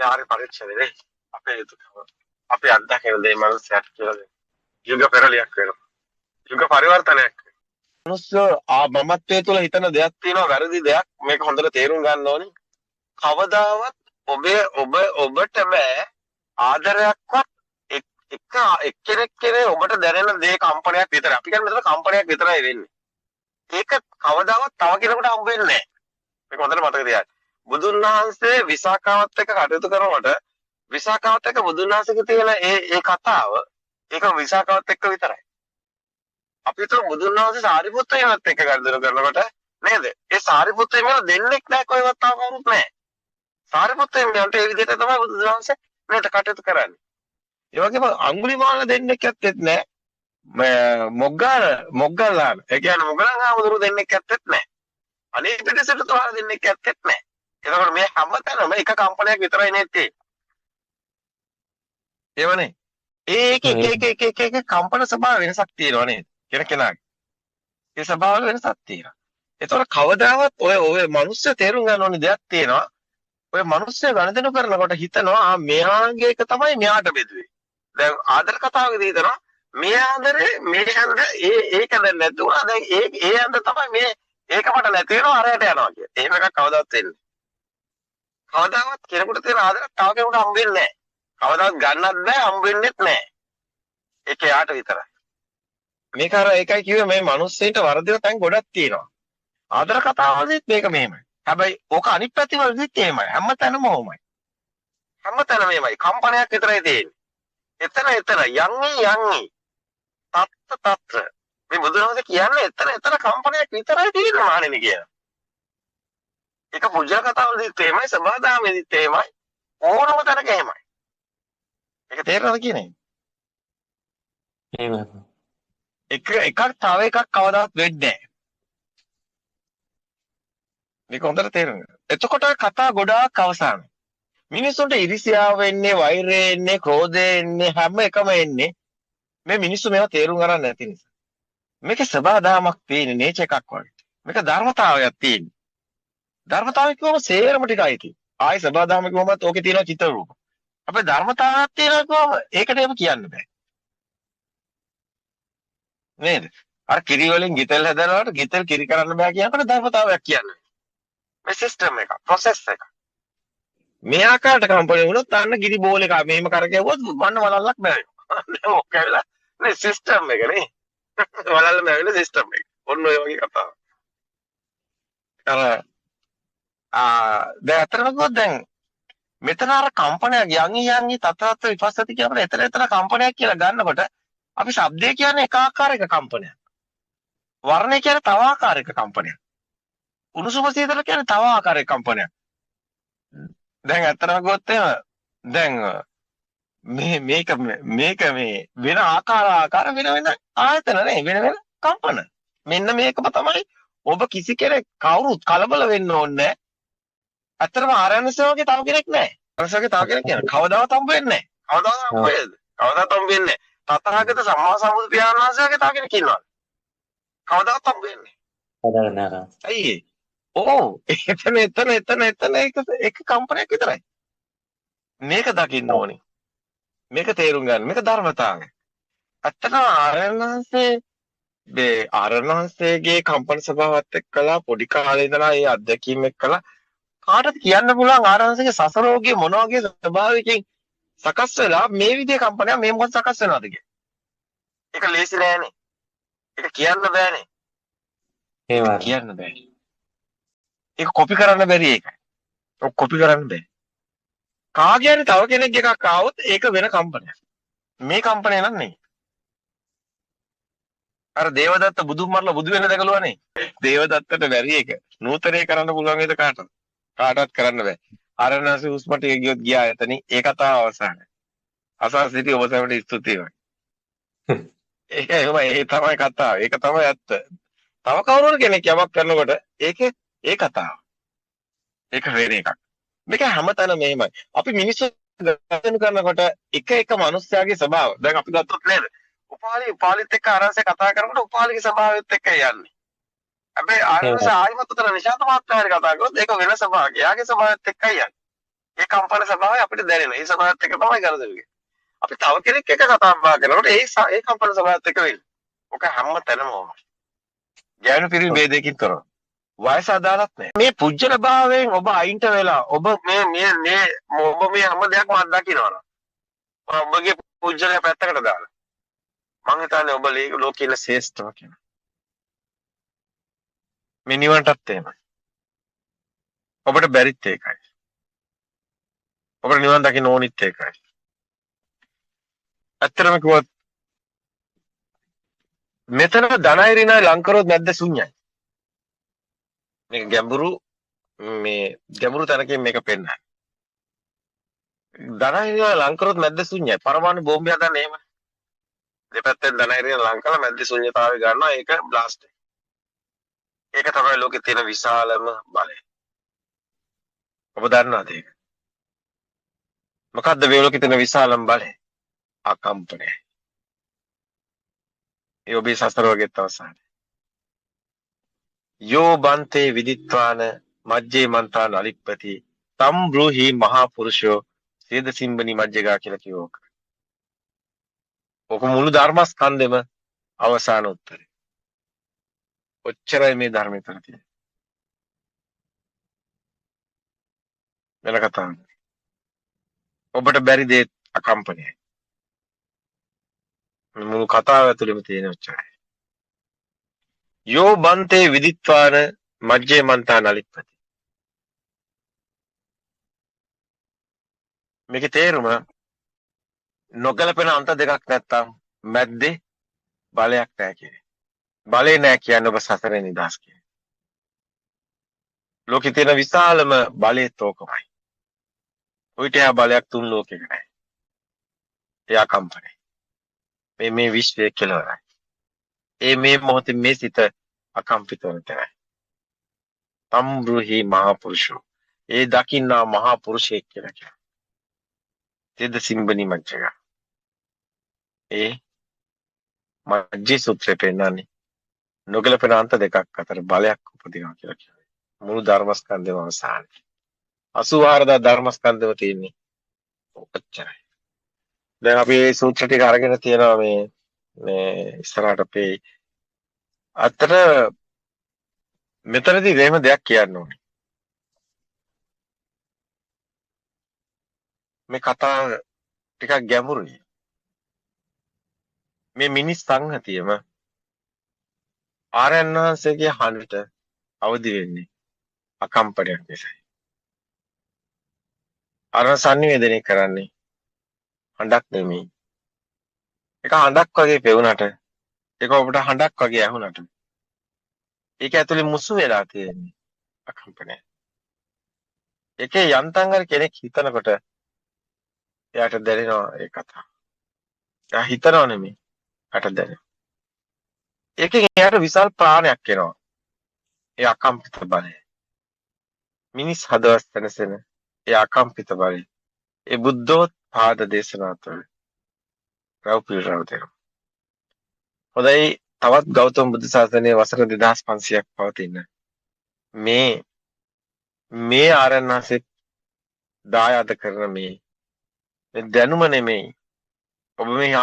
යාරි පරීක්ෂණේ අපේ යුතුයකම. අපි අත්දකින දේ මනුස්සයාට කියලා දෙන්න. යුග පෙරලියක් වෙනවා. යුග පරිවර්තනයක්. මනුස්සය මමත්වයේ තුල හිතන දෙයක් තියෙනවා වැරදි දෙයක්. මේක හොඳට තේරුම් ගන්න ඕනේ. කවදාවත් ඔබට බෑ ආදරයක්වත් එක්කෙනෙක් කෙරේ ඔබට දැනෙන දේ කම්පනයක් විතරයි. අපි කියන්නේ මෙතන කම්පනයක් විතරයි වෙන්නේ. ඒක කවදාවත් තව කෙනෙකුට හම්බ වෙන්නේ නැහැ. මේක හොඳට මතක තියාගන්න. බුදුන් වහන්සේ විසාකාවත් එක්ක කටයුතු කරනකොට විසාකාවත් එක්ක බුදුන් වහන්සේගේ තියෙන ඒ කතාව ඒක විසාකාවත් එක්ක විතරයි. අපි તો බුදුන් වහන්සේ සාරිපුත්ත හිමියන්ත් එක්ක කටයුතු කරනකොට නේද? ඒ සාරිපුත්ත හිමියන් දෙන්නෙක් නැහැ කොහෙවත් තාම කවුරුත් නැහැ. සාරිපුත්ත හිමියන්ට ඒ විදිහට තමයි බුදුන් වහන්සේ මේකට කටයුතු කරන්නේ. ඒ වගේම අඟුලිමාල දෙන්නෙක් ඇත්තෙත් නැහැ. මොග්ගල්ලාන ඒ කියන්නේ මොග්ගලන් ආමුදුරු දෙන්නෙක් ඇත්තෙත් නැහැ. අනේ පිටසට තෝරා දෙන්නෙක් ඇත්තෙත් නැහැ. එතකොට මේ හැමතැනම එක කම්පනයක් විතරයි නෙත්තේ. ඒවනේ. ඒක කම්පන ස්වභාව වෙනසක් තියෙනවා නේද? කෙනාගේ. ඒ ස්වභාව වෙනසක් තියෙනවා. ඒතකොට කවදාවත් ඔය මිනිස්සු තේරුම් ගන්න ඕනේ දෙයක් තියෙනවා. ඔය මිනිස්සු ගණදෙනු කරනකොට හිතනවා මෙයාගේ එක තමයි මෙයාට බෙදුවේ. දැන් ආදර කතාවකදී හිතනවා මේ ආදරේ මේ හන්ද ඒක දැන් නැතුණා දැන් ඒ හන්ද තමයි මේ ඒක මට නැති වෙනවා අරයට යනවා කිය. එහෙම එකක් කවදාවත් වෙන්නේ නැහැ. කවදාවත් කෙනෙකුට තියෙන ආදරයක් තව කෙනෙකුට හම්බ වෙන්නේ නැහැ. කවදාවත් ගන්නත් බෑ හම්බ වෙන්නෙත් නැහැ. ඒක යාට විතරයි. මේක අර ඒකයි කිව්වේ මේ මිනිස්සෙන්ට වරදින තැන් ගොඩක් තියෙනවා. ආදර කතාවලදීත් මේක මෙහෙමයි. හැබැයි ඕක අනිත් පැති වලදීත් එහෙමයි. හැමතැනම ඕමයි. හැමතැනම එහෙමයි. කම්පනයක් විතරයි තියෙන්නේ. එතන යන්නේ තත්ත්‍ර මේ බුදුරජාණන් කියන්නේ එතන කම්පනයක් විතරයි තියෙනවා මානෙනි කියන. ඒක පුජා කතාවලදීත් එහෙමයි සබදාමෙදිත් එහෙමයි ඕනම තැනක එහෙමයි. ඒක තේරෙනවද කියන්නේ? එහෙමයි. එකක් තව එකක් කවදාවත් වෙන්නේ නැහැ. මේක හොඳට තේරෙන්න. එතකොට කතා ගොඩාක් අවසానයි. මිනිස්සුන්ට ඉරිසියාව එන්නේ, වෛරය එන්නේ, ක්‍රෝධය එන්නේ, හැම එකම එන්නේ මේ මිනිස්සු මේවා තේරුම් ගන්න නැති නිසා. මේකේ සබදාමක් තියෙන නේචර් එකක් වගේ. මේක ධර්මතාවයක් තියෙන්නේ. ධර්මතාවය කියවම සේරම ටිකයි තියෙන්නේ. ආයි සබදාම කිව්වමත් ඕකේ තියෙන චිත්‍ර රූප. අපේ ධර්මතාවයක් තියෙනවා කිව්වම ඒකට එහෙම කියන්න බෑ. නේද? අර කිරි වලින් ගිතෙල් හදනකොට ගිතෙල් කිරි කරන්න බෑ කියනකොට ධර්මතාවයක් කියන්නේ. මේ සිස්ටම් එක, ප්‍රොසෙස් එක. මේ ආකාරයට කම්පණය වුණොත් අන්න ගිරි බෝල් එක මෙහෙම කරකැවුවොත් වන්න වලල්ලක් බෑවෙනවා. ඕක කියලා නේ සිස්ටම් එක නේ. වලල්ල බෑවෙන සිස්ටම් එක. ඔන්න ඔය වගේ කතාවක්. දැන් අතරම ගොඩ දැන් මෙතන අර කම්පනයක් යන්හි තතත් විපස්සති කියනකොට එතන කම්පනයක් කියලා ගන්නකොට අපි ශබ්දය කියන්නේ එක ආකාරයක කම්පනයක්. වර්ණය කියන්නේ තව ආකාරයක කම්පනයක්. උණුසුම සීතල කියන්නේ තව ආකාරයක කම්පනයක්. දැන් අතරම ගොත් දැන් මේක වෙන ආකාර වෙන ආයතන නේ වෙන කම්පන. මෙන්න මේකම තමයි ඔබ කිසි කෙනෙක් කවුරුත් කලබල වෙන්න ඕනේ නැහැ. අතරම ආරණ්‍යසේවකේ තව කෙනෙක් නැහැ. ආරණ්‍යසේවකේ තව කෙනෙක් කියන්නේ කවදාවත් හම්බ වෙන්නේ නැහැ. කවදාවත් හම්බ වෙන්නේ. කවදාවත් හම්බ වෙන්නේ නැහැ. තථාගත සම්මා සම්බුදු පියාණන් වහන්සේගේ තව කෙනෙක් ඉන්නවා. කවදාවත් හම්බ වෙන්නේ නැහැ. අයියේ. එතන එක කම්පනයක් විතරයි. මේක දකින්න ඕනේ. මේක තේරුම් ගන්න. මේක ධර්මතාවය. ඇත්තටම ආරණ්‍යහන්සේගේ කම්පන ස්වභාවات එක්කලා පොඩි කාලේ ඉඳලා ඒ අත්දැකීම් එක්කලා කාටද කියන්න පුළුවන් ආරණ්‍යහන්සේගේ සසරෝගයේ මොන වගේ ස්වභාවයකින් සකස් වෙලා මේ විදිහේ කම්පනයක් මේ මොකද සකස් වෙනවද කියන්නේ. ඒක ලේසි නෑනේ. ඒක කියන්න බෑනේ. කියන්න බෑ. ඒක කොපි කරන්න බැරි එකයි. ඔක් කොපි කරන්න බෑ. කාගේ හරි තව කෙනෙක් එකක් ආවොත් ඒක වෙන කම්පනයක්. මේ කම්පනය නම් නෙයි. අර දේවදත්ත බුදුන් මරලා බුදු වෙන දැකලුවානේ. දේවදත්තට බැරි එක. නූතනේ කරන්න පුළුවන් වේද කාටවත්? කාටවත් කරන්න බෑ. ආරණ්‍යසි උස්මට ගියොත් ගියා එතනින් ඒ කතාව අවසానයි. අසස් සිටි ඔබ සැමට ස්තුතියි. ඒක තමයි කතාව. ඒක තමයි ඇත්ත. තව කවුරු කෙනෙක් යමක් කරනකොට ඒකේ ඒ කතාව. ඒක වෙන එකක්. මේක හැමතැනම මෙහෙමයි. අපි මිනිස්සු ගණන් කරනකොට එක මිනිස්යාගේ ස්වභාව. දැන් අපි ගත්තොත් නේද? උපාලිත් එක්ක ආරංශය කතා කරනකොට උපාලිගේ ස්වභාවයත් එක්ක යන්නේ. හැබැයි ආරංශය ආයිමත් උතර නිශාන්ත මහත්තයා හරි කතා කරොත් ඒක වෙන ස්වභාවයක්. එයාගේ ස්වභාවයත් එක්කයි යන්නේ. ඒ කම්පන ස්වභාවය අපිට දැනෙනවා. ඒ ස්වභාවයත් එක්ක තමයි ගනුදෙනු. අපි තව කෙනෙක් එක්ක කතා බහ කරනකොට ඒ කම්පන ස්වභාවයත් එක්ක වෙන්නේ. ඔක හැම තැනම ඕන. ගැණු පිරිමි ભેදයකින් තොරව. වයස අදාළත් නැහැ. මේ පුජ්‍යල භාවයෙන් ඔබ අයින්ට වෙලා ඔබ ඔබ මේ හැම දෙයක්ම අත්දකින්නවා. ඔබගේ පුජ්‍යලය පැත්තකට දාලා. මං හිතන්නේ ඔබ ලෝකේ ඉන්න ශ්‍රේෂ්ඨව කියලා. මේ නිවනටත් එහෙමයි. ඔබට බැරිත් ඒකයි. ඔබට නිවන් දකින්න ඕනිත් ඒකයි. ඇත්තටම කිව්වොත් මෙතන ධනයිරිනයි ලංකරොත් නැද්ද ශුන්‍යයි. මේක ගැඹුරු තැනකින් මේක පෙන්නන්නේ. ධනයිරිනයි ලංකරොත් නැද්ද ශුන්‍යයි. පරමාණු බෝම්බය හදන්න එහෙම. දෙපැත්තෙන් ධනයිරින ලං කළා මැද්දේ ශුන්‍යතාවය ගන්නවා ඒක බ්ලාස්ට් එක. ඒක තමයි ලෝකේ තියෙන විශාලම බලය. ඔබ දන්නවද ඒක? මොකද්ද මේ ලෝකේ තියෙන විශාලම බලය? අකම්පනය. ඒ ඔබේ සසර වගේත් අවසානය. යෝ බන්තේ විදිත්වාන මජ්ජේ මන්තාන අලිප්පති තම් බ්‍රූහි මහා පුරුෂෝ සේද සිම්බනි මජ්ජගා කියලා කිව්වෝක. ඔක මුළු ධර්මස්කන්ධෙම අවසාන උත්තරේ. ඔච්චරයි මේ ධර්මයේ තන තියෙන්නේ. වෙන කතාවක්. ඔබට බැරි දේ අකම්පනයයි. මුළු කතාව ඇතුළෙම තියෙන ඔච්චරයි. යෝ බන්තේ විදිත්වාන මජ්ජේ මන්තාන අලිප්පති. මේකේ තේරුම නොගැලපෙන අන්ත දෙකක් නැත්තම් මැද්දේ බලයක් නැහැ කියන්නේ. බලේ නැහැ කියන්නේ ඔබ සසරේ නිදහස් කියන්නේ. ලෝකේ තියෙන විශාලම බලය තෝකමයි. ඔයිට එහා බලයක් තුන් ලෝකෙක නැහැ. එයා කම්පණය. මේ විශ්වයේ කෙලවරයි. මේ මොහොතේ මේ සිත අකම්පිත වෙන තැනයි. තම්බ්‍රුහි මහා පුරුෂෝ. දකින්නා මහා පුරුෂයෙක් කියලා කියනවා. තෙද සිම්බනි මජ්ජග. මජ්ජේ සූත්‍රය පෙන්නන්නේ නොගැලපෙන අන්ත දෙකක් අතර බලයක් උපදිනවා කියලා කියනවා. මුළු ධර්මස්කන්ධයම අවසානයි. 84000 ධර්මස්කන්ධෙම තියෙන්නේ ඔච්චරයි. දැන් අපි මේ සූත්‍ර ටික අරගෙන තියෙනවා මේ ඉස්සරහට අපේ අතර මෙතනදී එහෙම දෙයක් කියන්න ඕනේ. මේ කතාව ටිකක් ගැඹුරුයි. මේ මිනිස් සංහතියම ආරයන්වහන්සේගේ හඬට අවදි වෙන්නේ අකම්පනයක් නිසායි. අර සංනිවේදනය කරන්නේ හඬක් නෙමෙයි. ඒක හඬක් වගේ පෙවුනට ඒක ඔබට හඬක් වගේ ඇහුනට ඒක ඇතුලේ මුසු වෙලා තියෙන්නේ අකම්පනය. ඒකේ යන්තම් හරි කෙනෙක් හිතනකොට එයාට දැනෙනවා ඒ කතාව. එයා හිතනව නෙමෙයි. එයාට දැනෙනවා. ඒකෙන් එයාට විශාල ප්‍රාණයක් එනවා. ඒ අකම්පිත බලය. මිනිස් හදවත වෙනසෙන ඒ අකම්පිත බලය. ඒ බුද්ධෝත්පාද දේශනා තුළ රවුපිරව දෙනවා. හොඳයි තවත් ගෞතම බුදු සාසනයේ වසර 2500ක් පවතින මේ ආරණ්‍යසේ දායාද කරන මේ දැනුම නෙමෙයි ඔබ මේ